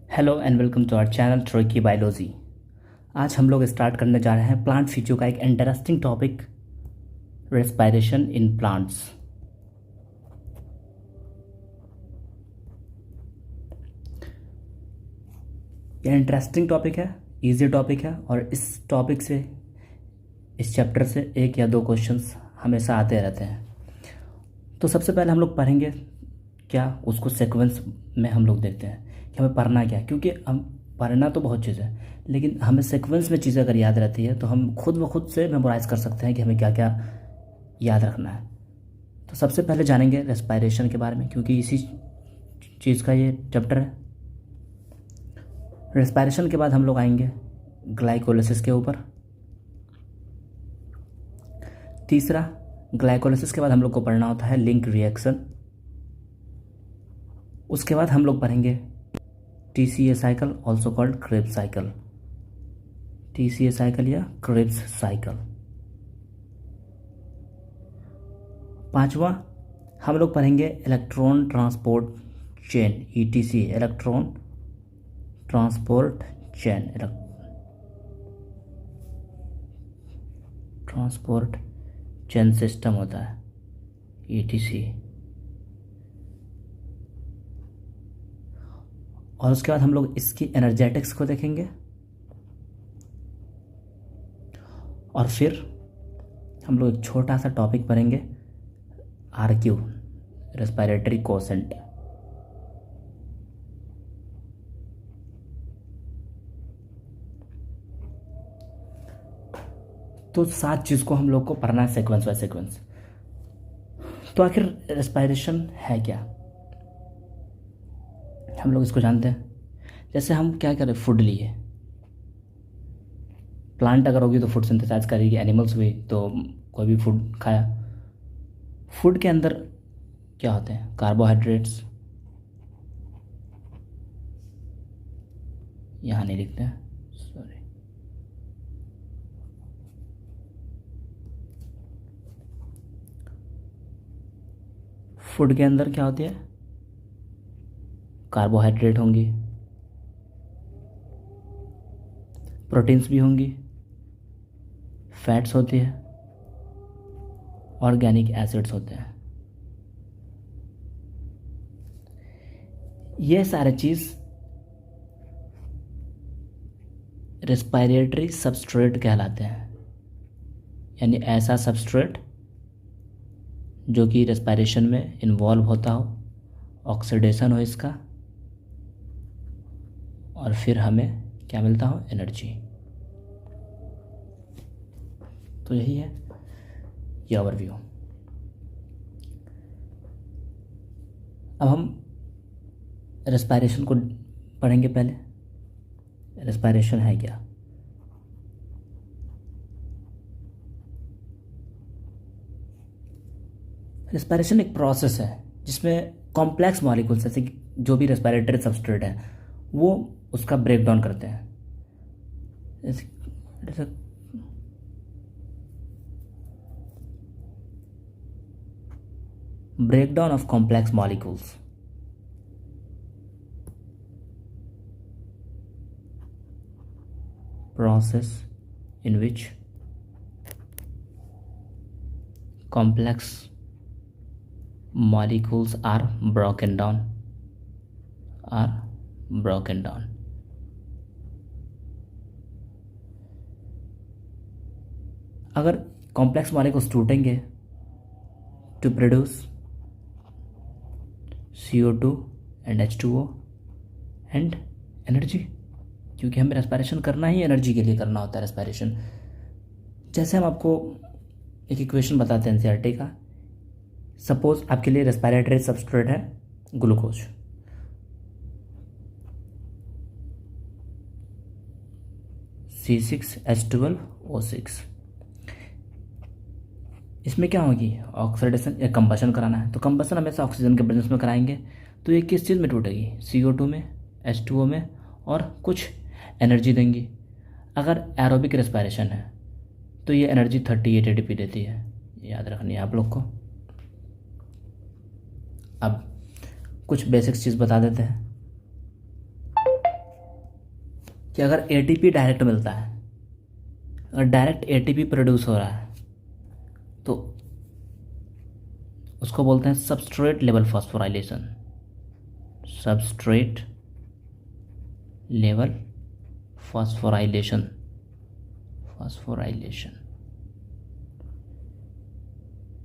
Hello and welcome to our channel ट्रोकी biology. आज हम लोग स्टार्ट करने जा रहे हैं प्लांट फिजियो का एक interesting topic, respiration in plants. यह इंटरेस्टिंग टॉपिक है, इजी टॉपिक है और इस टॉपिक से, इस चैप्टर से एक या दो क्वेश्चंस हमेशा आते रहते हैं। तो सबसे पहले हम लोग पढ़ेंगे क्या, उसको सीक्वेंस में हम लोग देखते हैं कि हमें पढ़ना क्या है, क्योंकि हम पढ़ना तो बहुत चीज़ है लेकिन हमें सीक्वेंस में चीज़ें अगर याद रहती है तो हम खुद ब खुद से मेमोराइज़ कर सकते हैं कि हमें क्या क्या याद रखना है। तो सबसे पहले जानेंगे रेस्पिरेशन के बारे में, क्योंकि इसी चीज़ का ये चैप्टर है। रेस्पिरेशन के बाद हम लोग आएंगे ग्लाइकोलिसिस के ऊपर। तीसरा, ग्लाइकोलिसिस के बाद हम लोग को पढ़ना होता है लिंक रिएक्शन। उसके बाद हम लोग पढ़ेंगे TCA cycle, also called Krebs cycle. TCA cycle या क्रेब्स साइकिल। पांचवा, हम लोग पढ़ेंगे electron transport chain, ETC, electron transport chain, transport chain system होता है ETC। और उसके बाद हम लोग इसकी एनर्जेटिक्स को देखेंगे और फिर हम लोग एक छोटा सा टॉपिक पढ़ेंगे RQ, रेस्पिरेटरी कोसेंट। तो 7 चीज़ को हम लोग को पढ़ना है सीक्वेंस बाय सीक्वेंस। तो आखिर रेस्पिरेशन है क्या, हम लोग इसको जानते हैं। जैसे हम क्या करें, फूड लिए, प्लांट अगर होगी तो फूड सिंथेसाइज करेगी, एनिमल्स हुई तो कोई भी फूड खाया। फूड के अंदर क्या होते हैं, कार्बोहाइड्रेट्स, यहाँ नहीं लिखते हैं, सॉरी। फूड के अंदर क्या होती है, कार्बोहाइड्रेट होंगी, प्रोटीन्स भी होंगी, फैट्स होती है, ऑर्गेनिक एसिड्स होते हैं। ये सारे चीज़ रेस्पिरेटरी सबस्ट्रेट कहलाते हैं, यानी ऐसा सबस्ट्रेट जो कि रेस्पिरेशन में इन्वॉल्व होता हो, ऑक्सीडेशन हो इसका, और फिर हमें क्या मिलता हो, एनर्जी। तो यही है ये ओवरव्यू। अब हम रेस्पिरेशन को पढ़ेंगे। पहले रेस्पिरेशन है क्या। रेस्पिरेशन एक प्रोसेस है जिसमें कॉम्प्लेक्स मॉलिक्यूल्स, जैसे कि जो भी रेस्पिरेटरी सबस्ट्रेट है वो उसका ब्रेक डाउन करते हैं। breakdown of complex molecules, process in which complex molecules are broken down, अगर कॉम्प्लेक्स मॉलिक्यूल्स टूटेंगे to produce CO2 and H2O and energy, क्योंकि हमें रेस्पिरेशन करना ही एनर्जी के लिए करना होता है रेस्पिरेशन। जैसे हम आपको एक इक्वेशन बताते हैं NCERT का। सपोज आपके लिए रेस्पिरेटरी सबस्ट्रेट है ग्लूकोज, C6H12O6। इसमें क्या होगी, ऑक्सीडेशन या कंबशन कराना है, तो कंबशन हमेशा ऑक्सीजन के प्रेजेंस में कराएंगे। तो ये किस चीज़ में टूटेगी, CO2 में, H2O में, और कुछ एनर्जी देंगी। अगर एरोबिक रेस्पिरेशन है तो ये एनर्जी 38 ATP देती है, याद रखनी है आप लोग को। अब कुछ बेसिक्स चीज़ बता देते हैं। कि अगर एटीपी डायरेक्ट मिलता है, अगर डायरेक्ट एटीपी प्रोड्यूस हो रहा है तो उसको बोलते हैं substrate level phosphorylation. Substrate level phosphorylation,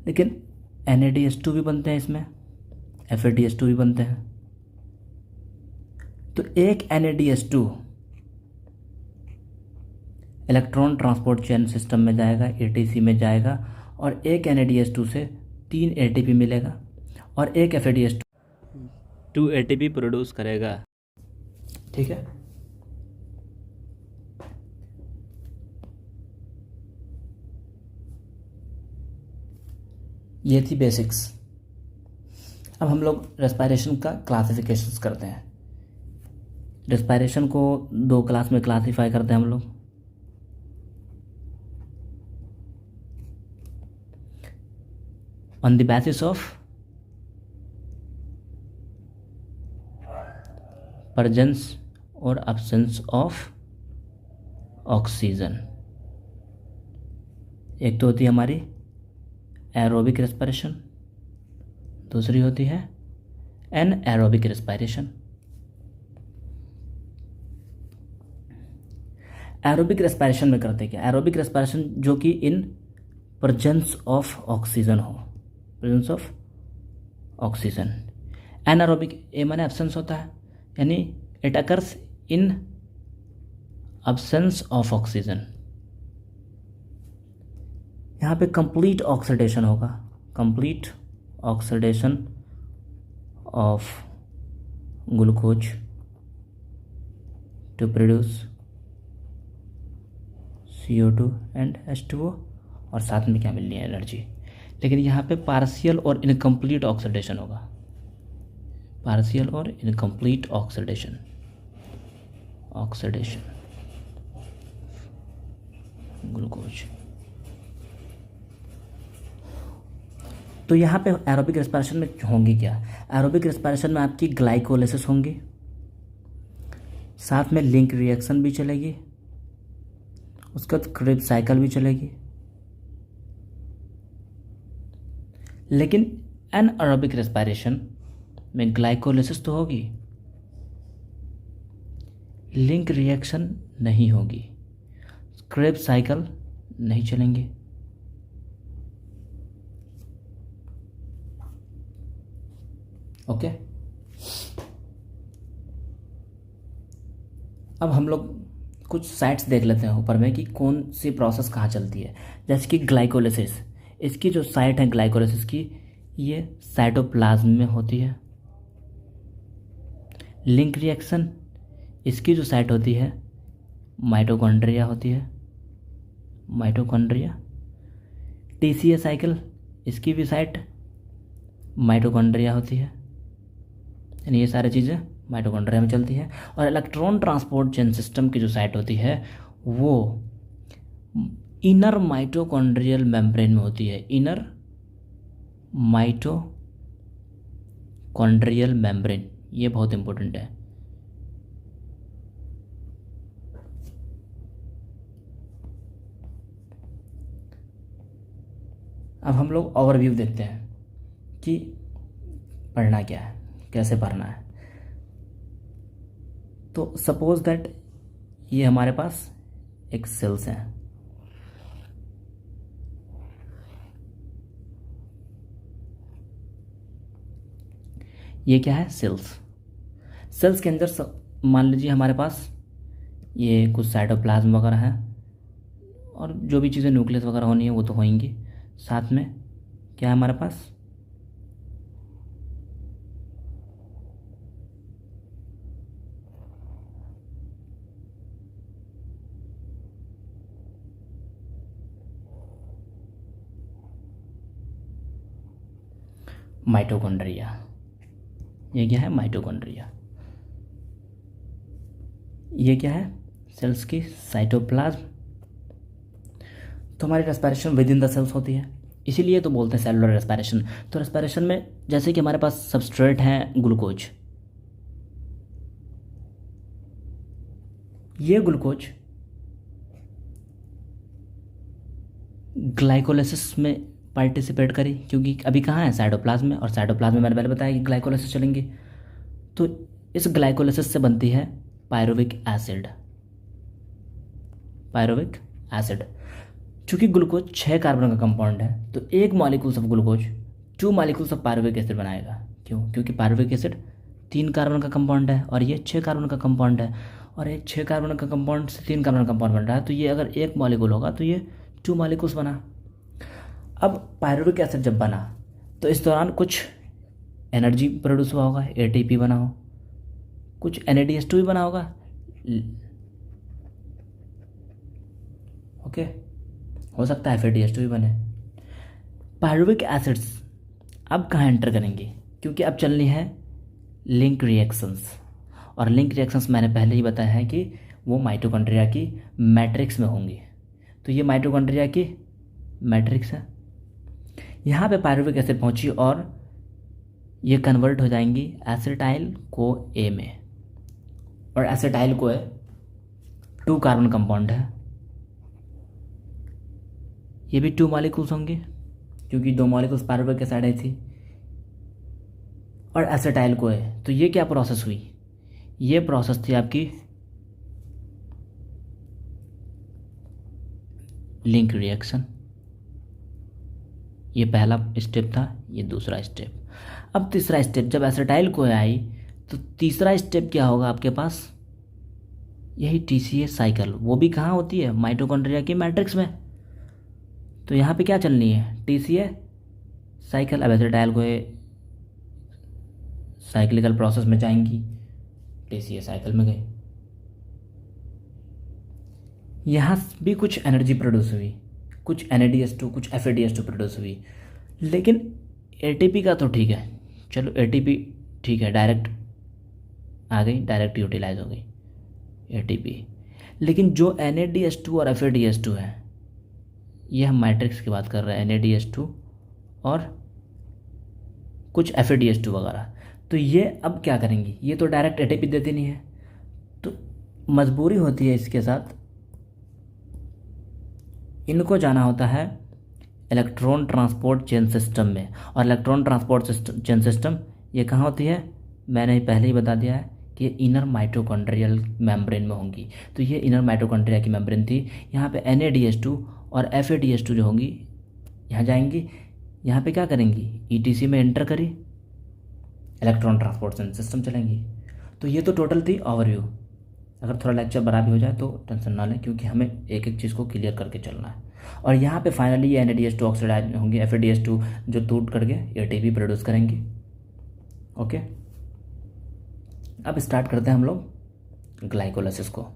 लेकिन NADH2 भी बनते हैं इसमें, FADH2 भी बनते हैं। तो एक NADH2 electron transport chain system में जाएगा, ATC में जाएगा, और एक NADH2 से 3 ATP मिलेगा और एक FADH2 2 ATP प्रोड्यूस करेगा। ठीक है, ये थी बेसिक्स। अब हम लोग रेस्पिरेशन का क्लासिफिकेशंस करते हैं। रेस्पिरेशन को 2 क्लास में क्लासीफाई करते हैं हम लोग। On the basis of presence और अब्सेंस ऑफ ऑक्सीजन। एक तो होती है हमारी एरोबिक रेस्पिरेशन, दूसरी होती है एनएरोबिक रेस्पिरेशन। एरोबिक रेस्पिरेशन में करते क्या? एरोबिक रेस्पिरेशन जो कि इन प्रेजेंस ऑफ ऑक्सीजन हो, presence of oxygen. Anaerobic A माने एब्सेंस होता है, यानी it occurs in absence of oxygen. यहाँ पे कंप्लीट ऑक्सीडेशन होगा, complete oxidation of glucose to produce CO2 and H2O, और साथ में क्या मिलनी है? एनर्जी। लेकिन यहाँ पे पार्शियल और इनकम्प्लीट ऑक्सीडेशन होगा, पार्शियल और इनकम्प्लीट ऑक्सीडेशन ग्लूकोज। तो यहाँ पे एरोबिक रेस्पिरेशन में होंगी क्या? एरोबिक रेस्पिरेशन में आपकी ग्लाइकोलाइसिस होंगी, साथ में लिंक रिएक्शन भी चलेगी, उसके बाद क्रेब्स साइकिल भी चलेगी। लेकिन एनएरोबिक रेस्पिरेशन में ग्लाइकोलाइसिस तो होगी, लिंक रिएक्शन नहीं होगी, क्रेब्स साइकिल नहीं चलेंगे। ओके, अब हम लोग कुछ साइट्स देख लेते हैं ऊपर में कि कौन सी प्रोसेस कहाँ चलती है। जैसे कि ग्लाइकोलाइसिस, इसकी जो साइट है ग्लाइकोलाइसिस की, ये साइटोप्लाज्म में होती है। लिंक रिएक्शन, इसकी जो साइट होती है माइटोकॉन्ड्रिया होती है, माइटोकॉन्ड्रिया। TCA साइकिल, इसकी भी साइट माइटोकॉन्ड्रिया होती है, यानी ये सारी चीज़ें माइटोकॉन्ड्रिया में चलती है। और इलेक्ट्रॉन ट्रांसपोर्ट चेन सिस्टम की जो साइट होती है वो इनर माइटोकॉन्ड्रियल मेम्ब्रेन में होती है, इनर माइटोकॉन्ड्रियल मेम्ब्रेन। ये बहुत इंपॉर्टेंट है। अब हम लोग ओवरव्यू देखते हैं कि पढ़ना क्या है, कैसे पढ़ना है। तो सपोज दैट ये हमारे पास एक सेल्स हैं, ये क्या है? सेल्स। सेल्स के अंदर मान लीजिए हमारे पास ये कुछ साइटोप्लाज्म वगैरह है, और जो भी चीज़ें न्यूक्लियस वगैरह होनी है वो तो होंगी। साथ में क्या है हमारे पास? माइटोकॉन्ड्रिया। ये क्या है? माइटोकॉन्ड्रिया। ये क्या है? सेल्स की साइटोप्लाज्म। तो हमारी respiration within the cells होती है, इसीलिए तो बोलते हैं सेलुलर रेस्पिरेशन। तो रेस्पिरेशन में जैसे कि हमारे पास सबस्ट्रेट है ग्लूकोज, ये ग्लूकोज ग्लाइकोलाइसिस में पार्टिसिपेट करी, क्योंकि अभी कहाँ है साइटोप्लाज्म में, और साइटोप्लाज्म में मैंने पहले बताया कि ग्लाइकोलाइसिस चलेंगी। तो इस ग्लाइकोलाइसिस से बनती है पायरुविक एसिड। पायरुविक एसिड, चूँकि ग्लूकोज 6 कार्बन का कंपाउंड है, तो एक molecules of glucose 2 molecules of pyruvic acid बनाएगा। क्यों? क्योंकि पायरुविक एसिड 3 कार्बन का कंपाउंड है और ये 6 कार्बन का कंपाउंड है, और एक 6 कार्बन का कंपाउंड से 3 कार्बन का कंपाउंड बन रहा है, तो ये अगर एक मॉलिक्यूल होगा तो ये 2 मॉलिक्यूल्स बना। अब पायरुविक एसिड जब बना तो इस दौरान कुछ एनर्जी प्रोड्यूस हुआ होगा, एटीपी बना हो, कुछ NADH2 भी बना होगा। ओके, हो सकता है FADH2 भी बने। पायरुविक एसिड्स अब कहाँ एंटर करेंगी? क्योंकि अब चलनी है लिंक रिएक्शंस, और लिंक रिएक्शंस मैंने पहले ही बताया है कि वो माइटोकॉन्ड्रिया की मैट्रिक्स में होंगी। तो ये माइटोकॉन्ड्रिया की मैट्रिक्स है, यहाँ पे पायरुविक एसिड पहुँची और ये कन्वर्ट हो जाएंगी एसिटाइल को ए में, और एसिटाइल को 2 कार्बन कंपाउंड है, ये भी 2 मॉलिक्यूल्स होंगे क्योंकि 2 मॉलिक्यूल्स पायरुविक एसिड आई थी, और एसिटाइल को तो ये क्या प्रोसेस हुई? ये प्रोसेस थी आपकी लिंक रिएक्शन। ये पहला स्टेप था, ये दूसरा स्टेप। अब तीसरा स्टेप, जब एसिटाइल को आई तो तीसरा स्टेप क्या होगा आपके पास? यही TCA साइकिल, वो भी कहाँ होती है? माइटोकॉन्ड्रिया की मैट्रिक्स में। तो यहाँ पे क्या चलनी है? TCA cycle. अब एसिटाइल को साइक्लिकल प्रोसेस में जाएंगी, TCA साइकिल में गई, यहाँ भी कुछ एनर्जी प्रोड्यूस हुई, कुछ NADH2 कुछ FADH2 प्रोड्यूस हुई, लेकिन ATP का तो ठीक है, चलो ATP ठीक है, डायरेक्ट आ गई, डायरेक्ट यूटिलाइज हो गई ATP। लेकिन जो NADH2 और FADH2 है, ये हम मैट्रिक्स की बात कर रहे हैं, NADH2 और कुछ FADH2 वगैरह, तो ये अब क्या करेंगी? ये तो डायरेक्ट ATP देती नहीं है, तो मजबूरी होती है इसके साथ, इनको जाना होता है इलेक्ट्रॉन ट्रांसपोर्ट चेन सिस्टम में। और इलेक्ट्रॉन ट्रांसपोर्ट चेन सिस्टम ये कहाँ होती है? मैंने पहले ही बता दिया है कि ये इनर माइटोकॉन्ड्रियल मेम्ब्रेन में होंगी। तो ये इनर माइटोकॉन्ड्रिया की मेम्ब्रेन थी, यहाँ पे NADH2 और FADH2 जो होंगी यहाँ जाएंगी, यहाँ पे क्या करेंगी? ETC में एंटर करी, इलेक्ट्रॉन ट्रांसपोर्ट चेन सिस्टम चलेंगी। तो ये तो टोटल थी ओवरव्यू। अगर थोड़ा लेक्चर बड़ा भी हो जाए तो टेंशन ना लें, क्योंकि हमें एक एक चीज़ को क्लियर करके चलना है। और यहाँ पे फाइनली ये NADH2 ऑक्सीडाइज होंगे, FADH2 जो टूट करके ATP प्रोड्यूस करेंगी। ओके, अब स्टार्ट करते हैं हम लोग ग्लाइकोलाइसिस को।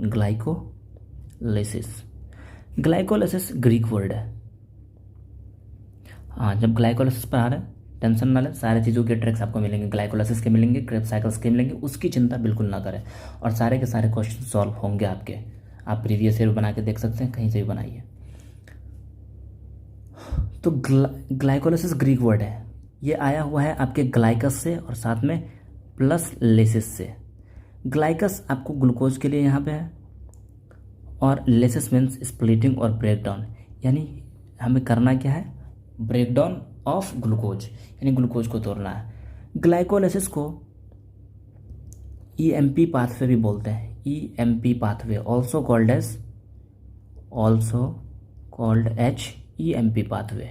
ग्लाइकोलाइसिस, ग्लाइकोलाइसिस ग्रीक वर्ड है। हाँ, जब ग्लाइकोलाइसिस पर आ रहा है टेंशन ना लें, सारे चीज़ों के ट्रिक्स आपको मिलेंगे, ग्लाइकोलाइसिस के मिलेंगे, क्रेब्स साइकिल्स के मिलेंगे, उसकी चिंता बिल्कुल ना करें। और सारे के सारे क्वेश्चन सॉल्व होंगे आपके, आप प्रीवियस ईयर बना के देख सकते हैं, कहीं से भी बनाइए। तो ग्लाइकोलाइसिस ग्रीक वर्ड है, ये आया हुआ है आपके ग्लाइकस से और साथ में प्लस लेसिस से। ग्लाइकस आपको ग्लूकोज के लिए यहाँ पे है, और लेसिस मीन्स स्प्लिटिंग और ब्रेकडाउन, यानी हमें करना क्या है? ब्रेकडाउन ऑफ ग्लूकोज, यानी ग्लूकोज को तोड़ना है। ग्लाइकोलाइसिस को EMP पाथवे भी बोलते हैं, EMP pathway, also called EMP pathway,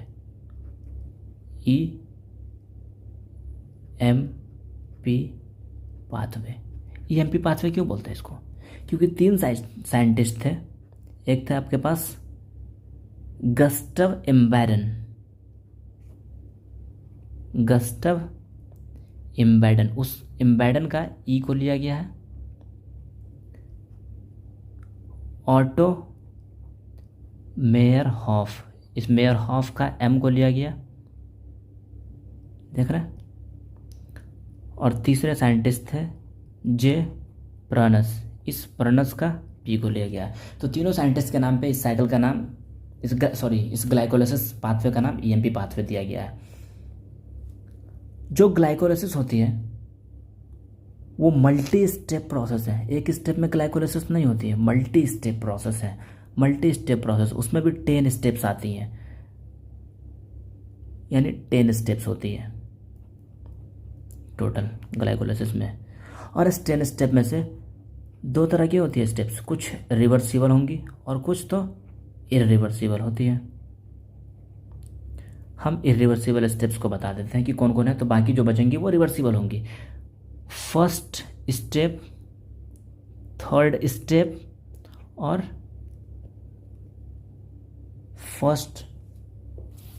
EMP pathway. EMP pathway क्यों बोलते हैं इसको? क्योंकि 3 साइंटिस्ट थे, एक थे आपके पास गस्टव इम्बेडन, उस इम्बेडन का ई को लिया गया है, ऑटो मेयरहॉफ, इस मेयरहॉफ का M को लिया गया, देख रहे हैं। और तीसरे साइंटिस्ट थे जे प्रनस, इस प्रनस का P को लिया गया है। तो तीनों साइंटिस्ट के नाम पे इस साइकिल का नाम इस ग्लाइकोलाइसिस पाथवे का नाम ईएमपी पाथवे दिया गया है। जो ग्लाइकोलाइसिस होती है वो मल्टी स्टेप प्रोसेस है, एक स्टेप में ग्लाइकोलाइसिस नहीं होती है, मल्टी स्टेप प्रोसेस है। मल्टी स्टेप प्रोसेस, उसमें भी 10 स्टेप्स आती हैं, यानी 10 स्टेप्स होती है टोटल ग्लाइकोलाइसिस में। और इस 10 स्टेप में से दो तरह की होती है स्टेप्स, कुछ रिवर्सिबल होंगी और कुछ तो इरिवर्सिबल होती है। हम इरिवर्सिबल स्टेप्स को बता देते हैं कि कौन कौन है, तो बाकी जो बचेंगी वो रिवर्सिबल होंगी। फर्स्ट स्टेप, थर्ड स्टेप और फर्स्ट,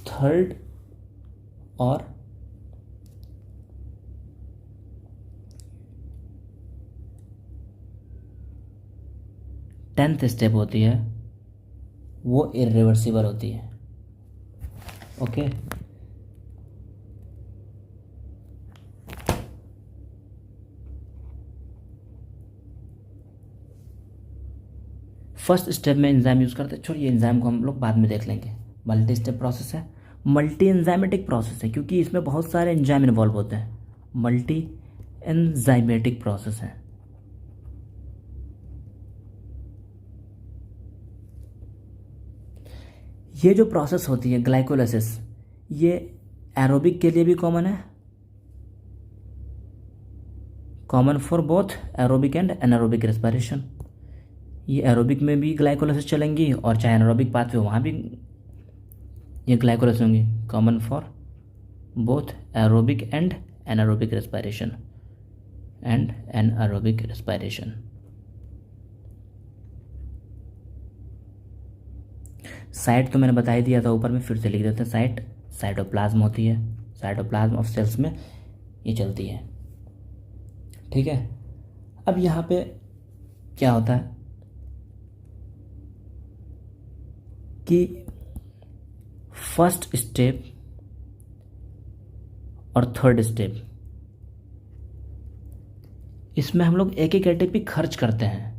थर्ड और 10th स्टेप होती है, वो इरिवर्सिबल होती है। ओके, फर्स्ट स्टेप में एंजाइम यूज़ करते हैं, छोड़िए एंजाइम को हम लोग बाद में देख लेंगे। मल्टी स्टेप प्रोसेस है, मल्टी एंजाइमेटिक प्रोसेस है, क्योंकि इसमें बहुत सारे एंजाइम इन्वॉल्व होते हैं। मल्टी एंजाइमेटिक प्रोसेस है। ये जो प्रोसेस होती है ग्लाइकोलाइसिस, ये एरोबिक के लिए भी कॉमन है, common for both aerobic and anaerobic respiration. ये एरोबिक में भी ग्लाइकोलाइसिस चलेंगी और चाहे एनारोबिक पाथवे वहाँ भी ये ग्लाइकोलाइसिस होंगी, common for both aerobic and anaerobic respiration and anaerobic respiration. Site तो मैंने बता ही दिया था ऊपर में, फिर से लिख देते हैं। साइट साइटोप्लाज्म होती है, साइटोप्लाज्म ऑफ सेल्स में ये चलती है। ठीक है, अब यहाँ पे क्या होता है कि फर्स्ट स्टेप और थर्ड स्टेप, इसमें हम लोग एक एक एटीपी खर्च करते हैं।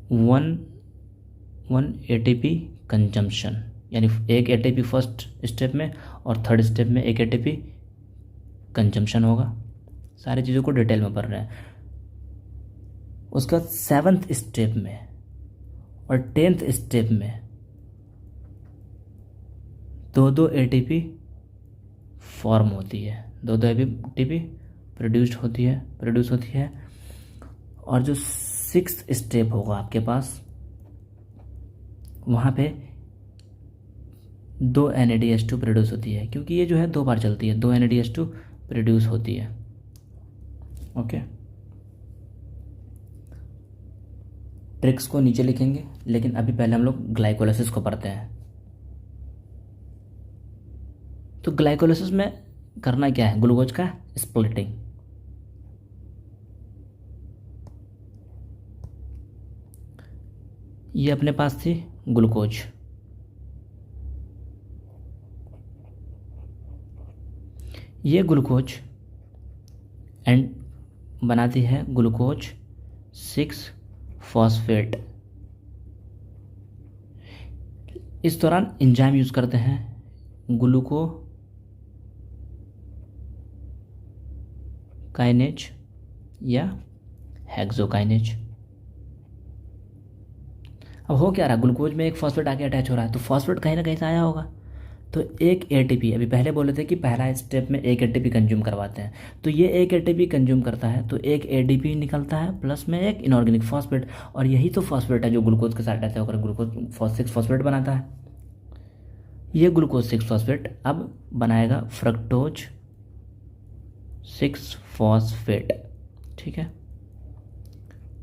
वन एटीपी कंजम्पशन, यानी एक एटीपी फर्स्ट स्टेप में और थर्ड स्टेप में एक एटीपी कंजम्पशन होगा। सारी चीज़ों को डिटेल में पढ़ रहे हैं। उसका 7th स्टेप में और 10th स्टेप में दो एटीपी फॉर्म होती है, दो एटीपी प्रोड्यूस होती है। और जो 6th स्टेप होगा आपके पास, वहाँ पे 2 NADH2 प्रोड्यूस होती है, क्योंकि ये जो है 2 बार चलती है, 2 NADH2 प्रोड्यूस होती है। ओके, ट्रिक्स को नीचे लिखेंगे, लेकिन अभी पहले हम लोग ग्लाइकोलाइसिस को पढ़ते हैं। तो ग्लाइकोलाइसिस में करना क्या है, ग्लूकोज का स्प्लिटिंग। ये अपने पास थी ग्लूकोज, ये ग्लूकोज एंड बनाती है ग्लूकोज 6 फॉस्फेट। इस दौरान एंजाइम यूज करते हैं ग्लूकोकाइनेज या हेक्सोकाइनेज। अब हो क्या रहा, ग्लूकोज में एक फॉस्फेट आके अटैच हो रहा है, तो फॉस्फेट कहीं ना कहीं से आया होगा। तो एक एटीपी, अभी पहले बोले थे कि पहला स्टेप में एक एटीपी कंज्यूम करवाते हैं, तो ये एक एटीपी कंज्यूम करता है, तो एक एडीपी निकलता है प्लस में एक इनऑर्गेनिक फॉस्फेट, और यही तो फॉस्फेट है जो ग्लूकोज के साथ रहता है, और ग्लूकोज 6 फॉस्फेट बनाता है। ये ग्लूकोज 6 फॉस्फेट अब बनाएगा फ्रक्टोज 6 फॉस्फेट। ठीक है,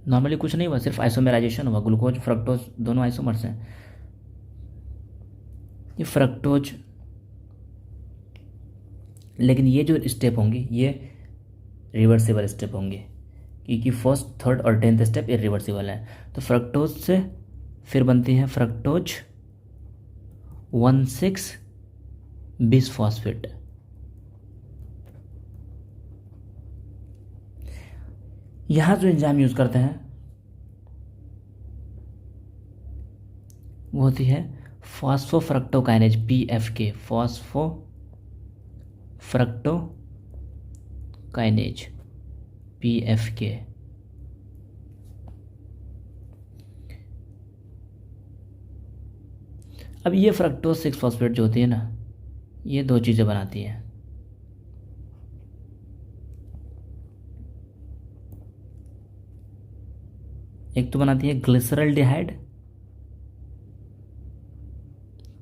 नॉर्मली कुछ नहीं हुआ, सिर्फ आइसोमेराइजेशन हुआ, ग्लूकोज फ्रक्टोज दोनों आइसोमर्स हैं। ये फ्रक्टोज, लेकिन ये जो स्टेप होंगी ये रिवर्सिबल स्टेप होंगे, क्योंकि फर्स्ट, थर्ड और 10th स्टेप इरिवर्सिबल है। तो फ्रक्टोज से फिर बनती है फ्रक्टोज 1,6 बिसफॉस्फेट। यहाँ जो एंजाइम यूज करते हैं वो होती है फॉस्फोफ्रक्टोकाइनेज PFK, फॉस्फोफ्रक्टोकाइनेज PFK। अब ये फ्रक्टोज 6 फॉस्फेट जो होती है ना, ये दो चीज़ें बनाती हैं। एक तो बनाती है ग्लिसरल्डिहाइड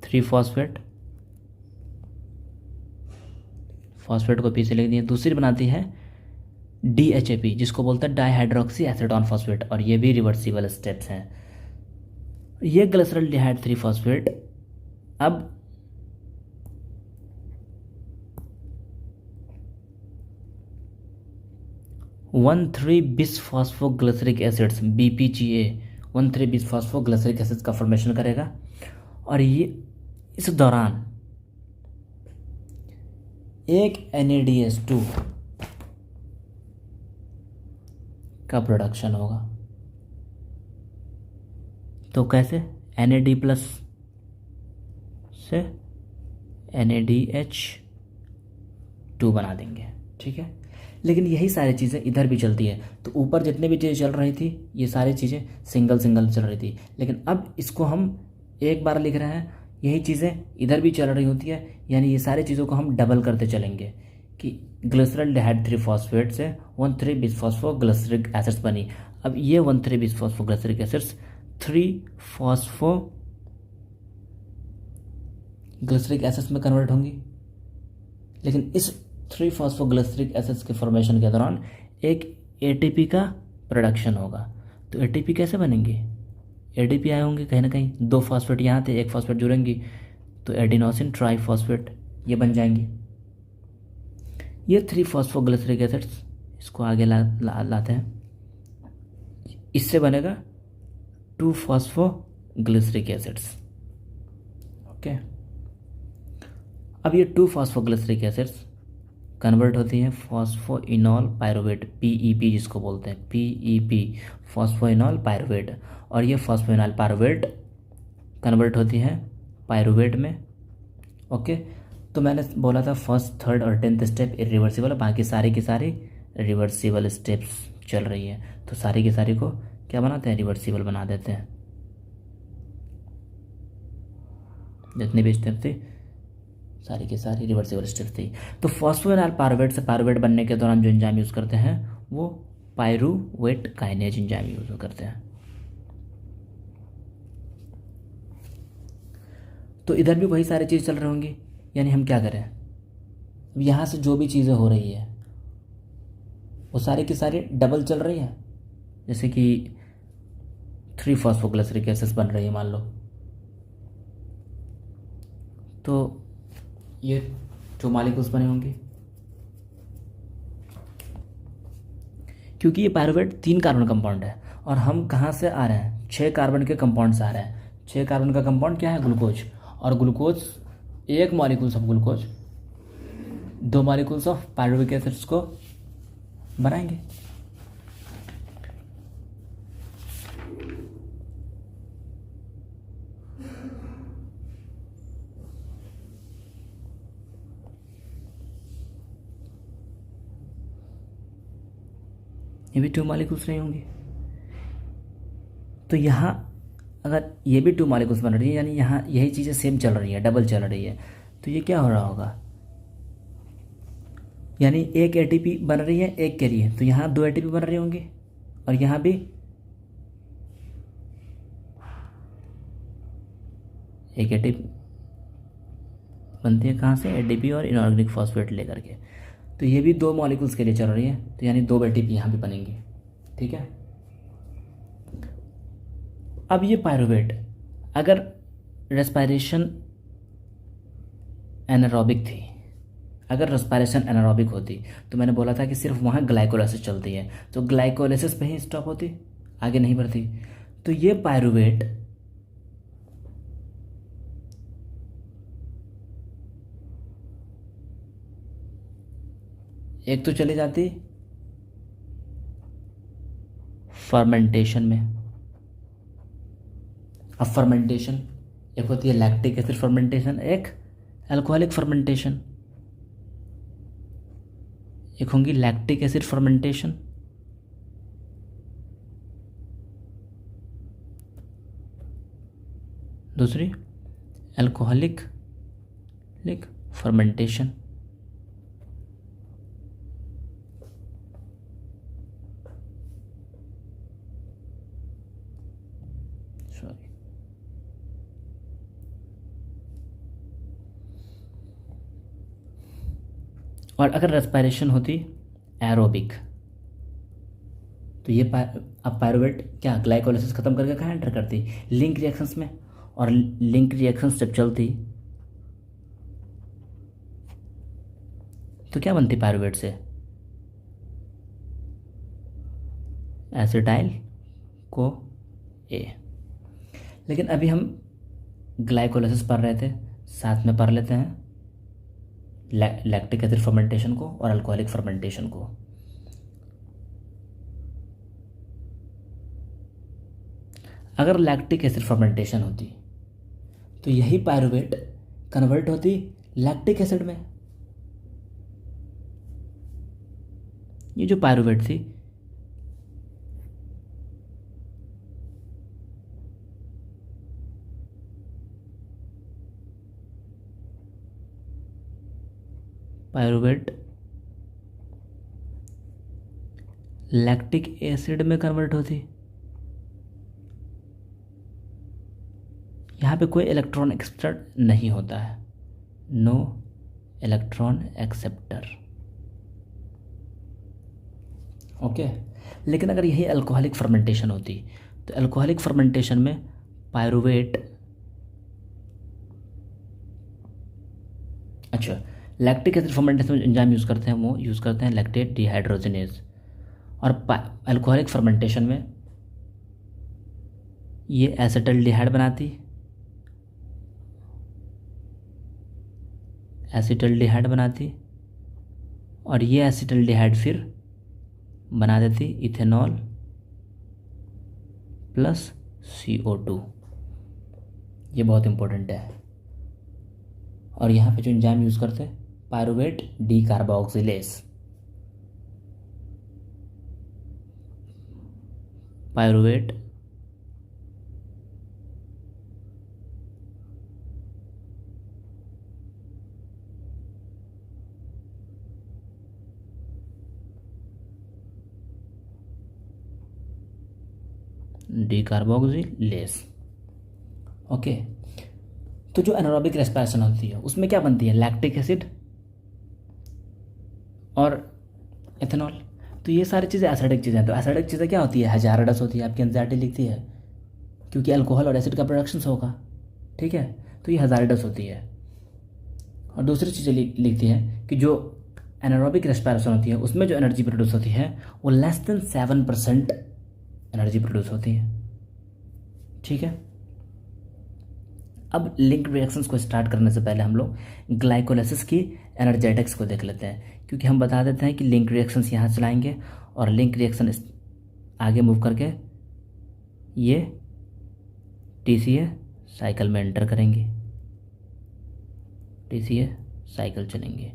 3 फॉस्फेट, फॉस्फेट को पी से लिख दिया। दूसरी बनाती है DHAP, जिसको बोलते हैं डाईहाइड्रोक्सी एसिडॉन फॉस्फेट, और ये भी रिवर्सिबल स्टेप्स हैं। ये ग्लिसरल्डिहाइड 3 फॉस्फेट अब one three bisphosphoglyceric acids BPGA 1,3 bisphosphoglyceric acids का फॉर्मेशन करेगा, और ये इस दौरान एक NADH2 का प्रोडक्शन होगा। तो कैसे? NAD+ से NADH2 बना देंगे, ठीक है। लेकिन यही सारी चीज़ें इधर भी चलती है। तो ऊपर जितने भी चीज़ें चल रही थी, ये सारी चीज़ें सिंगल सिंगल चल रही थी, लेकिन अब इसको हम एक बार लिख रहे हैं। यही चीज़ें इधर भी चल रही होती है, यानी ये सारी चीज़ों को हम डबल करते चलेंगे कि ग्लिसरल्डिहाइड 3 फॉस्फेट से 1,3 बिसफॉस्फोग्लिसरिक एसिड्स बनी। अब ये 1,3 बिसफॉस्फोग्लिसरिक एसिड्स 3 फॉस्फोग्लिसरिक एसिड्स में कन्वर्ट होंगी। लेकिन इस 3 फॉस्फोग्लिसरिक एसिड्स के फॉर्मेशन के दौरान एक ATP का प्रोडक्शन होगा। तो ATP कैसे बनेंगे? ADP आए होंगे कहीं ना कहीं, 2 फॉस्फेट यहाँ थे, 1 फॉस्फेट जुड़ेंगी, तो एडिनोसिन ट्राइफॉस्फेट ये बन जाएंगी। ये 3 फॉस्फोग्लिसरिक एसिड्स, इसको आगे लाते हैं, इससे बनेगा 2 फॉस्फोग्लिसरिक एसिड्स। ओके, अब ये 2 फॉस्फोग्लिसरिक एसिड्स कन्वर्ट होती हैं फॉस्फोइनॉल पायरुवेट PEP, जिसको बोलते हैं PEP, फॉस्फोइनॉल पायरुवेट। और ये फॉस्फोइनॉल पायरुवेट कन्वर्ट होती हैं पायरुवेट में। ओके, तो मैंने बोला था फर्स्ट, थर्ड और 10th स्टेप इरिवर्सिबल, बाकी सारी की सारी रिवर्सिबल स्टेप्स चल रही है। तो सारी की सारी को क्या बनाते हैं? रिवर्सिबल बना देते हैं। जितनी भी स्टेप थी सारी की सारी रिवर्सिबल स्टेप्स थी। तो फॉस्फोइनॉल पायरुवेट से पायरुवेट बनने के दौरान जो एंजाइम यूज़ करते हैं वो पायरुवेट काइनेज एंजाइम यूज़ करते हैं। तो इधर भी वही सारी चीज़ चल रही होंगी, यानी हम क्या करें? अब यहाँ से जो भी चीज़ें हो रही है वो सारी की सारी डबल चल रही है। जैसे कि 3 फॉस्फोग्लिसरिक एसिड्स बन रही है मान लो, तो ये जो मॉलिक्यूल्स बने होंगे, क्योंकि ये पायरुवेट 3 कार्बन कंपाउंड है और हम कहाँ से आ रहे हैं? 6 कार्बन के कंपाउंड से आ रहे हैं। 6 कार्बन का कंपाउंड क्या है? ग्लूकोज। और ग्लूकोज, एक molecules of glucose 2 molecules of pyruvic acids को बनाएंगे। ये भी 2 मॉलिक्यूल्स नहीं होंगे। तो यहाँ अगर ये भी 2 मॉलिक्यूल्स बन रही है, यानी यहाँ यही चीज़ें सेम चल रही है, डबल चल रही है, तो ये क्या हो रहा होगा? यानी एक ATP बन रही है एक के लिए, तो यहाँ 2 ATP बन रही होंगी, और यहाँ भी एक ATP बनती है। कहाँ से? ADP और इनऑर्गेनिक फॉस्फेट लेकर के। तो ये भी 2 मॉलिक्यूल्स के लिए चल रही है, तो यानी 2 ATP यहाँ भी बनेंगी, ठीक है। अब ये पायरुवेट अगर रेस्पायरेशन एनारोबिक थी, अगर रेस्पायरेशन एनारोबिक होती तो मैंने बोला था कि सिर्फ वहाँ ग्लाइकोलाइसिस चलती है, तो ग्लाइकोलाइसिस पे ही स्टॉप होती, आगे नहीं बढ़ती। तो ये पायरुवेट एक तो चली जाती फर्मेंटेशन में। अब फर्मेंटेशन एक होती है लैक्टिक एसिड फर्मेंटेशन, एक अल्कोहलिक फर्मेंटेशन। एक होंगी लैक्टिक एसिड फर्मेंटेशन, दूसरी अल्कोहलिक फर्मेंटेशन। सॉरी, और अगर रेस्पिरेशन होती एरोबिक, तो ये अब पायरुवेट क्या ग्लाइकोलाइसिस खत्म करके कहाँ एंटर करती, लिंक रिएक्शंस में। और लिंक रिएक्शंस जब चलती तो क्या बनती पायरुवेट से, एसिटाइल को ए। लेकिन अभी हम ग्लाइकोलाइसिस पढ़ रहे थे, साथ में पढ़ लेते हैं लैक्टिक एसिड फर्मेंटेशन को और अल्कोहलिक फर्मेंटेशन को। अगर लैक्टिक एसिड फर्मेंटेशन होती तो यही पायरुवेट कन्वर्ट होती लैक्टिक एसिड में। ये जो पायरुवेट थी पायरुवेट लैक्टिक एसिड में कन्वर्ट होती। यहाँ पे कोई इलेक्ट्रॉन एक्सेप्टर नहीं होता है, नो इलेक्ट्रॉन एक्सेप्टर। ओके, लेकिन अगर यही अल्कोहलिक फर्मेंटेशन होती तो अल्कोहलिक फर्मेंटेशन में पायरुवेट, अच्छा लैक्टिक एसिड फर्मेंटेशन में एंजाइम यूज़ करते हैं, वो यूज़ करते हैं लैक्टेट डिहाइड्रोजनेज। और अल्कोहलिक फर्मेंटेशन में ये एसिटल्डिहाइड बनाती, एसिटल्डिहाइड बनाती, और ये एसिटल्डिहाइड फिर बना देती इथेनॉल प्लस CO2। ये बहुत इंपॉर्टेंट है। और यहाँ पे जो एंजाइम यूज़ करते हैं pyruvate decarboxylase, pyruvate decarboxylase. Okay, तो जो एनारोबिक रेस्पिरेशन होती है उसमें क्या बनती है, लैक्टिक एसिड और एथेनॉल। तो ये सारी चीज़ें एसिडिक चीज़ें हैं। तो एसिडिक चीज़ें क्या होती है, हैजार्डस होती है, आपकी एंजाइटी लिखती है क्योंकि अल्कोहल और एसिड का प्रोडक्शन होगा, ठीक है, तो ये हैजार्डस होती है। और दूसरी चीज़ें लिखती है कि जो एनारोबिक रेस्पिरेशन होती है उसमें जो एनर्जी प्रोड्यूस होती है वो लेस देन 7% एनर्जी प्रोड्यूस होती है, ठीक है। अब लिंक रिएक्शंस को स्टार्ट करने से पहले हम लोग ग्लाइकोलाइसिस की एनर्जेटिक्स को देख लेते हैं, क्योंकि हम बता देते हैं कि लिंक रिएक्शंस यहाँ चलाएंगे और लिंक रिएक्शन आगे मूव करके ये TCA साइकिल में एंटर करेंगे, TCA साइकिल चलेंगे।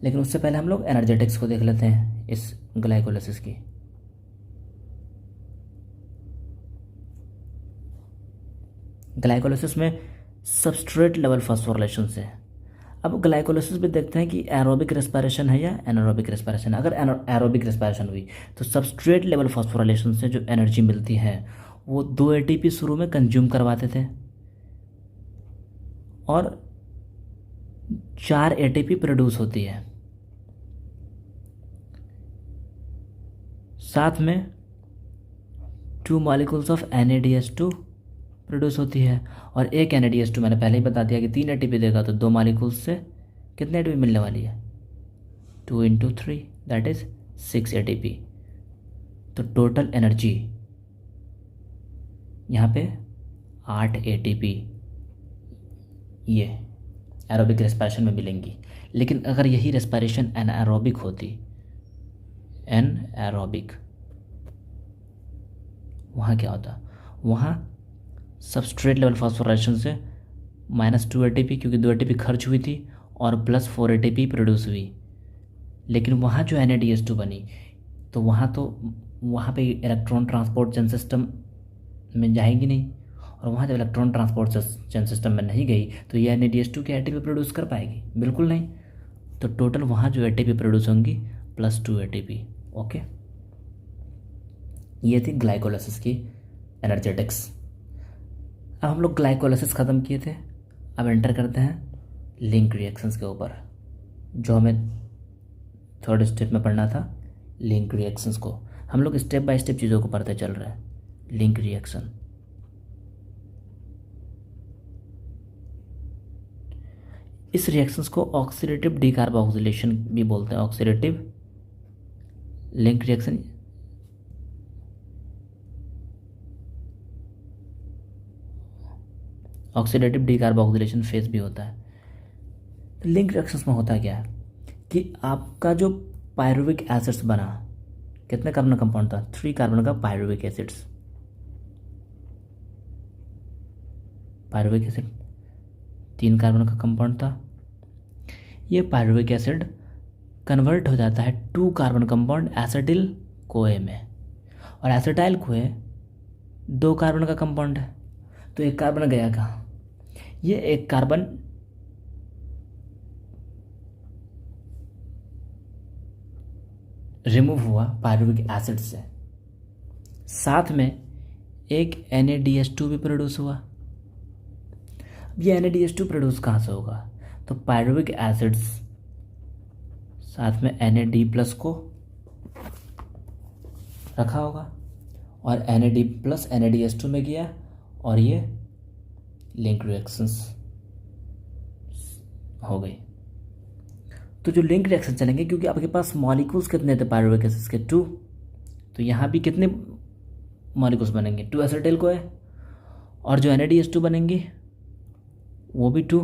लेकिन उससे पहले हम लोग एनर्जेटिक्स को देख लेते हैं इस ग्लाइकोलाइसिस की। ग्लाइकोलाइसिस में सबस्ट्रेट लेवल फास्फोराइलेशन है। अब ग्लाइकोलाइसिस में देखते हैं कि एरोबिक रेस्पिरेशन है या एनारोबिक रेस्पिरेशन। अगर एरोबिक रेस्पिरेशन हुई तो सबस्ट्रेट लेवल फास्फोराइलेशन से जो एनर्जी मिलती है वो 2 ATP शुरू में कंज्यूम करवाते थे और 4 ATP प्रोड्यूस होती है, साथ में 2 मॉलिक्यूल्स ऑफ NADH2 प्रोड्यूस होती है। और एक NADH2 मैंने पहले ही बता दिया कि 3 ATP देगा तो 2 मॉलिक्यूल्स से कितने ATP मिलने वाली है, 2 × 3 दैट इज 6 ATP। तो टोटल एनर्जी यहाँ पे 8 ATP ये एरोबिक रेस्पिरेशन में मिलेंगी। लेकिन अगर यही रेस्पिरेशन एनारोबिक होती, एनारोबिक, वहाँ क्या होता, वहाँ सबस्ट्रेट लेवल फॉस्फोराइलेशन से -2 ATP, क्योंकि 2 ATP खर्च हुई थी, और +4 ATP प्रोड्यूस हुई। लेकिन वहाँ जो NADH2 बनी, तो वहाँ पे इलेक्ट्रॉन ट्रांसपोर्ट चेन सिस्टम में जाएगी नहीं, और वहाँ जब इलेक्ट्रॉन ट्रांसपोर्ट चेन सिस्टम में नहीं गई तो ये NADH2 के ATP प्रोड्यूस कर पाएगी? बिल्कुल नहीं। तो टोटल वहाँ जो ATP प्रोड्यूस होंगी +2 ATP। ओके, ये थी ग्लाइकोलाइसिस की एनर्जेटिक्स। अब हम लोग ग्लाइकोलाइसिस ख़त्म किए थे, अब एंटर करते हैं लिंक रिएक्शंस के ऊपर, जो हमें थर्ड स्टेप में पढ़ना था। लिंक रिएक्शंस को हम लोग स्टेप बाय स्टेप चीज़ों को पढ़ते चल रहे हैं। लिंक रिएक्शन, इस रिएक्शंस को ऑक्सीडेटिव डीकार्बोक्सिलेशन भी बोलते हैं। Oxidative link reaction, oxidative decarboxylation phase भी होता है। तो लिंक रिएक्शंस में होता क्या है कि आपका जो पायरुविक एसिड्स बना, कितने कार्बन का कंपाउंड था? 3 कार्बन का pyruvic acids. Pyruvic acid 3 carbon का कंपाउंड था। ये पायरुविक एसिड कन्वर्ट हो जाता है 2 कार्बन कंपाउंड एसिटिल कोए में, और एसिटाइल कोए 2 कार्बन का कंपाउंड है। तो एक कार्बन गया कहाँ? ये एक कार्बन रिमूव हुआ पायरुविक एसिड से, साथ में एक NADH2 भी प्रोड्यूस हुआ। अब ये NADH2 प्रोड्यूस कहाँ से होगा? तो पायरुविक एसिड्स साथ में NAD+ को रखा होगा, और NAD+ NADH2 में गया, और ये लिंक रिएक्शंस हो गई। तो जो लिंक रिएक्शन चलेंगे, क्योंकि आपके पास मॉलिक्यूल्स कितने थे पायरुविक एसिड्स के? 2, तो यहाँ भी कितने मॉलिक्यूल्स बनेंगे? 2 एसिटाइल को है, और जो NADH2 बनेंगे वो भी 2,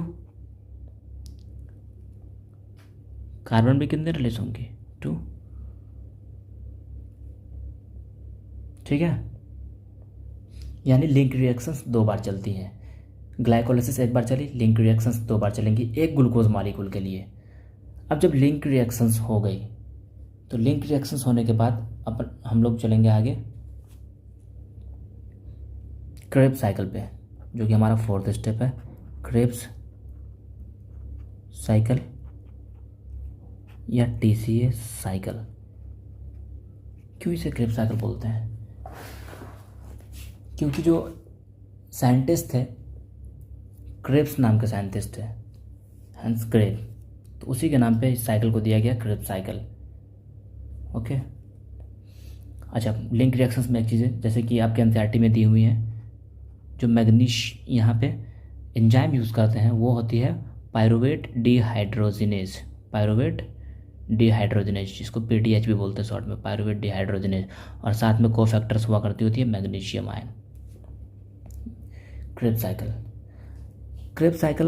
कार्बन भी कितने रिलीज होंगे? 2। ठीक है, यानी लिंक रिएक्शंस 2 बार चलती हैं। ग्लाइकोलाइसिस 1 बार चली, लिंक रिएक्शंस 2 बार चलेंगी एक ग्लूकोज मॉलिक्यूल के लिए। अब जब लिंक रिएक्शंस हो गई, तो लिंक रिएक्शंस होने के बाद अपन हम लोग चलेंगे आगे क्रेब्स साइकिल पे, जो कि हमारा 4th स्टेप है। क्रेब्स साइकिल या TCA साइकिल। क्यों इसे क्रेब्स साइकिल बोलते हैं? क्योंकि जो साइंटिस्ट थे, क्रेब्स नाम के साइंटिस्ट थे, हैंस क्रेब, तो उसी के नाम पे इस साइकिल को दिया गया क्रेब्स साइकिल। ओके, अच्छा, लिंक रिएक्शंस में एक चीज़ है, जैसे कि आपके NCERT में दी हुई है, जो मैग्नीश यहाँ पे एंजाइम यूज़ करते हैं वो होती है पायरुवेट डिहाइड्रोजिनेज। पायरुवेट डिहाइड्रोजिनेज, जिसको PDH भी बोलते हैं शॉर्ट में, पायरुवेट डिहाइड्रोजिनेज, और साथ में कोफैक्टर्स हुआ करती होती है magnesium ion. Krebs cycle, Krebs cycle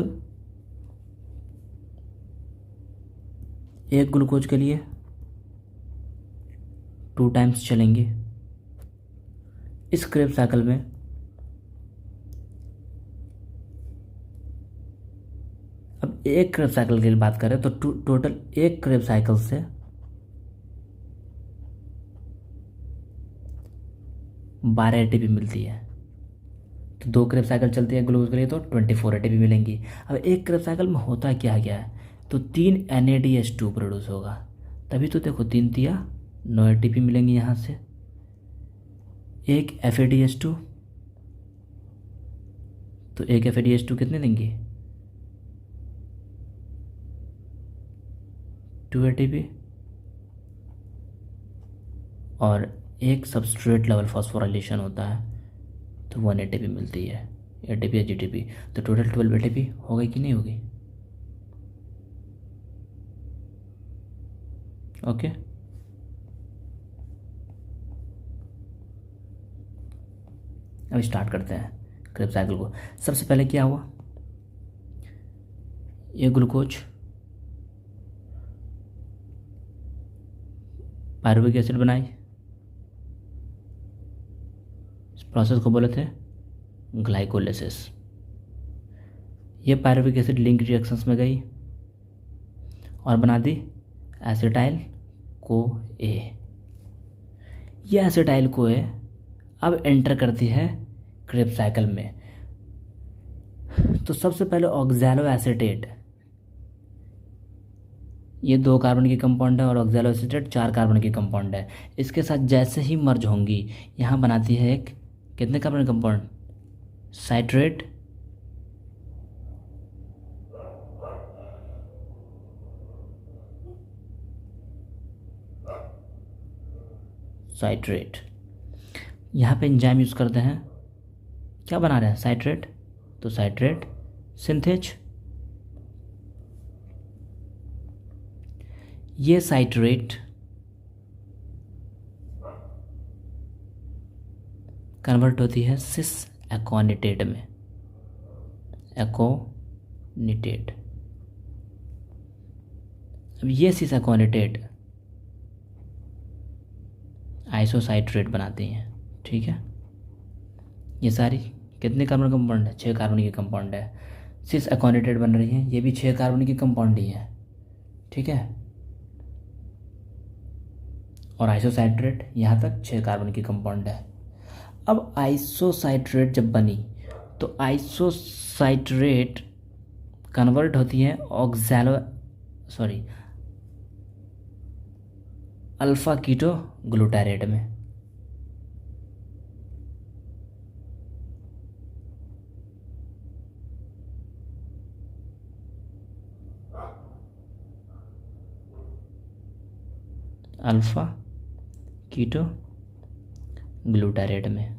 एक ग्लूकोज के लिए 2 टाइम्स चलेंगे। इस क्रेब्स साइकिल में अब एक क्रेब्स साइकिल की बात करें तो टोटल एक क्रेब्स साइकिल से 12 ATP मिलती है। तो 2 क्रेब्स साइकिल चलती है ग्लूकोज के लिए, तो 24 ATP मिलेंगी। अब एक क्रेब्स साइकिल में होता क्या गया है, तो 3 NADH2 प्रोड्यूस होगा, तभी तो देखो 3 तिया 9 ATP मिलेंगी यहाँ से। एक FADH2, तो एक FADH2 कितने देंगे? 2 ATP, और एक सबस्ट्रेट लेवल फॉस्फोराइलेशन होता है तो 1 ATP मिलती है, ATP या GTP। तो टोटल 12 ATP हो गई कि नहीं होगी? ओके, अब स्टार्ट करते हैं क्रेब्स साइकिल को। सबसे पहले क्या हुआ, ये ग्लूकोज पायरुविक एसिड बनाई, इस प्रोसेस को बोले थे ग्लाइकोलिसिस। ये पायरुविक एसिड लिंक रिएक्शंस में गई और बना दी एसिटाइल को ए। ये एसिटाइल को ए अब एंटर करती है क्रेब्स साइकिल में। तो सबसे पहले ऑक्सैलो एसीटेट, ये 2 कार्बन की कंपाउंड है और ऑक्सैलो एसीटेट 4 कार्बन की कंपाउंड है। इसके साथ जैसे ही मर्ज होंगी यहाँ बनाती है एक कितने कार्बन कंपाउंड, साइट्रेट, साइट्रेट। यहाँ पे एंजाइम यूज़ करते हैं, क्या बना रहे हैं, साइट्रेट, तो साइट्रेट सिंथेज। ये साइट्रेट कन्वर्ट होती है सिस एकोनिटेट में, एकोनिटेट। अब ये सिस एकोनिटेट आइसोसाइट्रेट बनाती हैं, ठीक है। ये सारी कितने कार्बन कंपाउंड है, 6 कार्बन की कंपाउंड है। सिस एकोनिटेट बन रही है, ये भी 6 कार्बन की कंपाउंड ही है, ठीक है। और आइसोसाइट्रेट यहाँ तक 6 कार्बन की कंपाउंड है। अब आइसोसाइट्रेट जब बनी तो आइसोसाइट्रेट कन्वर्ट होती है अल्फा कीटो ग्लूटारेट में। अल्फा कीटो ग्लूटारेट में।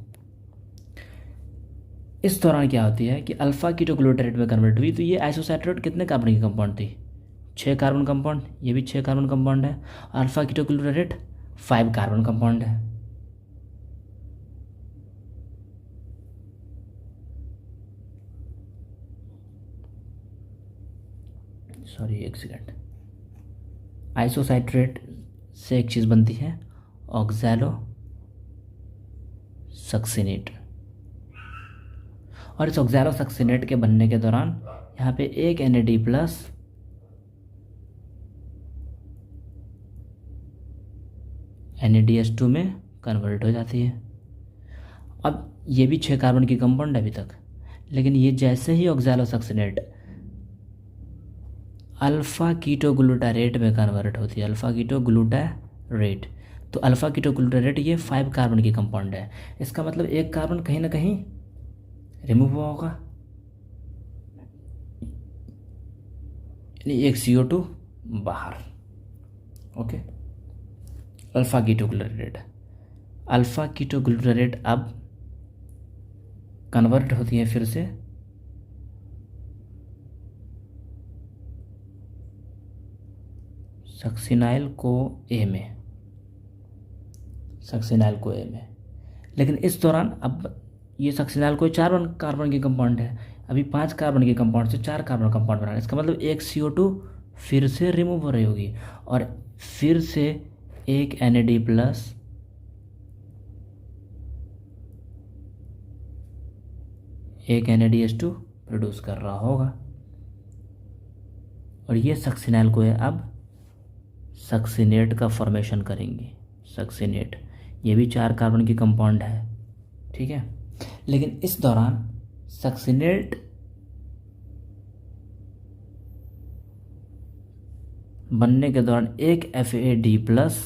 इस दौरान क्या होती है कि अल्फा कीटो ग्लूटारेट में कन्वर्ट हुई तो ये आइसोसाइट्रेट कितने कार्बन की कंपाउंड थी, 6 कार्बन कंपाउंड, ये भी 6 कार्बन कंपाउंड है। Alpha keto glutarate 5 carbon compound है। सॉरी एक सेकेंड। आइसोसाइट्रेट से एक चीज़ बनती है ऑक्सैलो सक्सिनेट, और इस ऑक्सैलो सक्सिनेट के बनने के दौरान यहाँ पे एक NAD प्लस NADH2 में कन्वर्ट हो जाती है। अब ये भी 6 कार्बन की कंपाउंड है अभी तक, लेकिन ये जैसे ही oxalosuccinate alpha keto glutarate में कन्वर्ट होती है, अल्फा कीटो ग्लूटारेट, तो अल्फा कीटो ग्लूटारेट ये 5 कार्बन की कंपाउंड है। इसका मतलब एक कार्बन कहीं ना कहीं रिमूव हुआ होगा, यानी एक CO2 बाहर। Okay, alpha keto glutarate, alpha keto glutarate अब कन्वर्ट होती है फिर से सक्सिनाइल को ए में, सक्सिनाइल को ए में। लेकिन इस दौरान अब ये सक्सिनाइल को 4 कार्बन की कंपाउंड है, अभी 5 कार्बन की कंपाउंड से 4 कार्बन कंपाउंड बना है। इसका मतलब एक CO2 फिर से रिमूव हो रही होगी और फिर से एक NAD प्लस एक NADH2 प्रोड्यूस कर रहा होगा, और ये सक्सिनाइल को है अब सक्सिनेट का फॉर्मेशन करेंगे। सक्सिनेट ये भी 4 कार्बन की कंपाउंड है, ठीक है। लेकिन इस दौरान सक्सिनेट बनने के दौरान एक FAD प्लस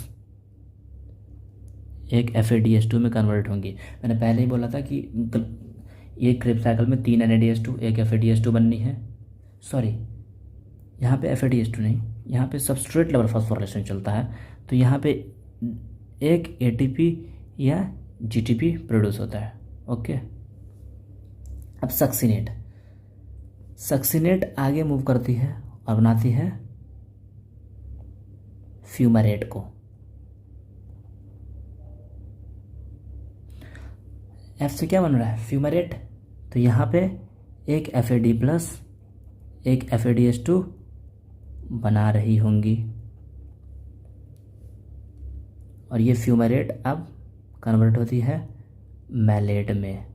एक FADH2 में कन्वर्ट होंगी। मैंने पहले ही बोला था कि ये क्रेब्स साइकिल में 3 NADH2 एक FADH2 बननी है। सॉरी, यहाँ पे FADH2 नहीं, यहाँ पे सबस्ट्रेट लेवल फॉस्फोराइलेशन चलता है, तो यहाँ पे एक ATP या GTP प्रोड्यूस होता है। ओके, अब सक्सिनेट आगे मूव करती है और बनाती है फ्यूमारेट को। F से क्या बन रहा है, फ्यूमारेट, तो यहाँ पे एक FAD प्लस एक FADH2 बना रही होंगी, और ये फ्यूमारेट अब कन्वर्ट होती है मैलेट में।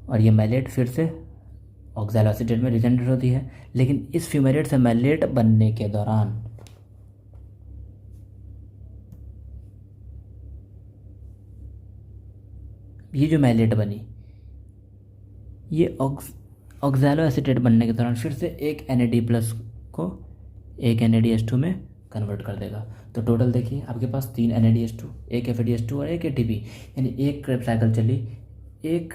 और ये मैलेट फिर से ऑक्सैलो एसीटेट में रिजेनरेट होती है। लेकिन इस फ्यूमेरेट से मैलेट बनने के दौरान ये जो मैलेट बनी, ये ऑक्सैलो एसीटेट बनने के दौरान फिर से एक NAD+ को एक NADH2 में कन्वर्ट कर देगा। तो टोटल देखिए आपके पास 3 NADH2, एक FADH2 और एक ATP, यानी एक क्रेब्स साइकिल चली एक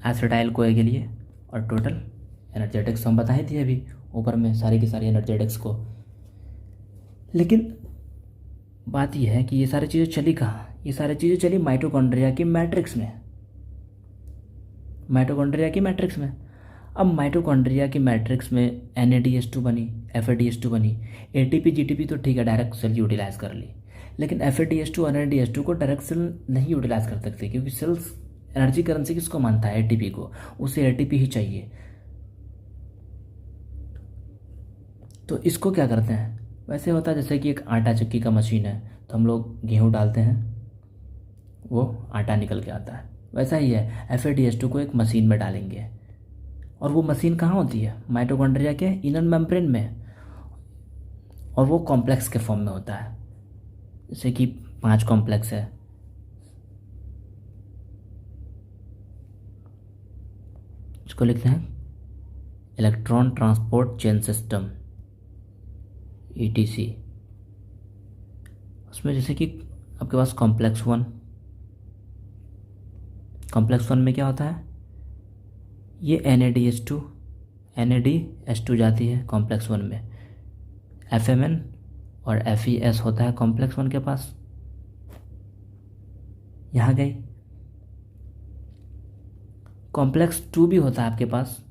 एसिटाइल कोए के लिए। और टोटल एनर्जेटिक्स हम बता ही दिए अभी ऊपर में, सारी की सारी एनर्जेटिक्स को। लेकिन बात यह है कि ये सारी चीज़ें चली कहाँ? ये सारी चीज़ें चली माइटोकॉन्ड्रिया की मैट्रिक्स में, माइटोकॉन्ड्रिया की मैट्रिक्स में। अब माइटोकॉन्ड्रिया की मैट्रिक्स में NADH2 बनी, FADH2 बनी, ATP GTP तो ठीक है डायरेक्ट सेल यूटिलाइज कर ली, लेकिन FADH2 और NADH2 को डायरेक्ट सेल नहीं यूटिलाइज कर सकते, क्योंकि सेल्स एनर्जी करेंसी किसको मानता है? ATP को। उसे ATP ही चाहिए। तो इसको क्या करते हैं? वैसे होता है जैसे कि एक आटा चक्की का मशीन है, तो हम लोग गेहूँ डालते हैं, वो आटा निकल के आता है। वैसा ही है, FADH2 को एक मशीन में डालेंगे, और वो मशीन कहाँ होती है? माइटोकॉन्ड्रिया के इनर मेम्ब्रेन में, और वो कॉम्प्लेक्स के फॉर्म में होता है। जैसे कि 5 कॉम्प्लेक्स है, इसको लिखते हैं electron transport chain system, ETC। उसमें जैसे कि आपके पास कॉम्प्लेक्स वन में क्या होता है? ये NADH2 जाती है कॉम्प्लेक्स वन में, FMN और FES होता है कॉम्प्लेक्स वन के पास, यहाँ गई। कॉम्प्लेक्स 2 भी होता है आपके पास,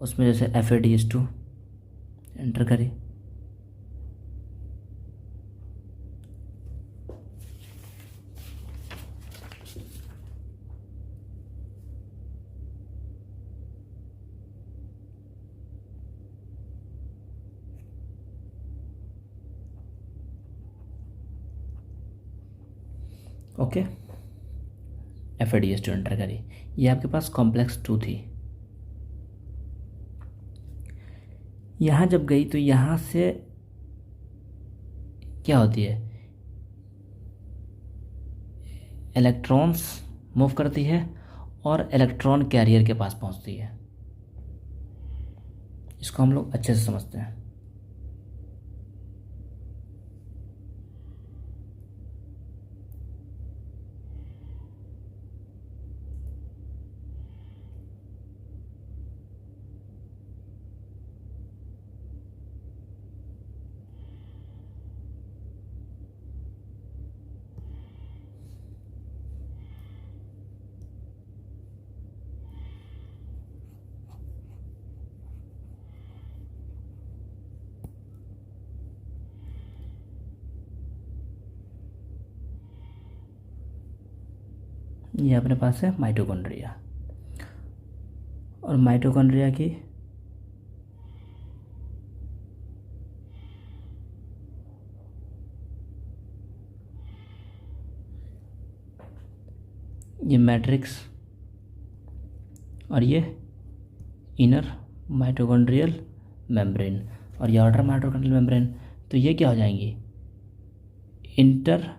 उसमें जैसे FADH2 एंटर करी, ओके, FADH2 एंटर करी। ये आपके पास कॉम्प्लेक्स 2 थी। यहाँ जब गई तो यहाँ से क्या होती है? इलेक्ट्रॉन्स मूव करती है और इलेक्ट्रॉन कैरियर के पास पहुँचती है। इसको हम लोग अच्छे से समझते हैं। ये अपने पास है माइटोकॉन्ड्रिया, और माइटोकॉन्ड्रिया की ये मैट्रिक्स और ये इनर माइटोकॉन्ड्रियल मेम्ब्रेन और ये आउटर माइटोकॉन्ड्रियल मेम्ब्रेन, तो ये क्या हो जाएंगी? Inter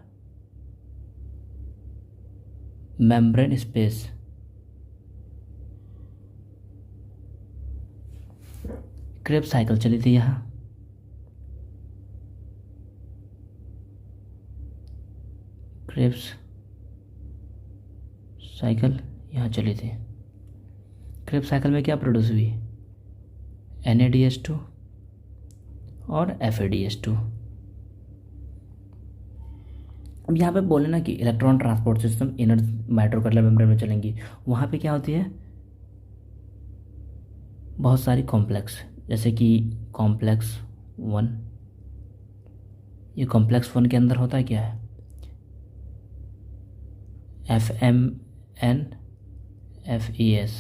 membrane space. Krebs cycle चली थी यहाँ, क्रेब्स साइकिल यहाँ चली थी। क्रेब्स साइकिल में क्या प्रोड्यूस हुई? NADH2 और FADH2। अब यहाँ पे बोले ना कि electron transport system inner mitochondrial membrane में चलेंगी, वहाँ पे क्या होती है? बहुत सारी कॉम्प्लेक्स, जैसे कि कॉम्प्लेक्स 1। ये कॉम्प्लेक्स 1 के अंदर होता है क्या है? FMN FES,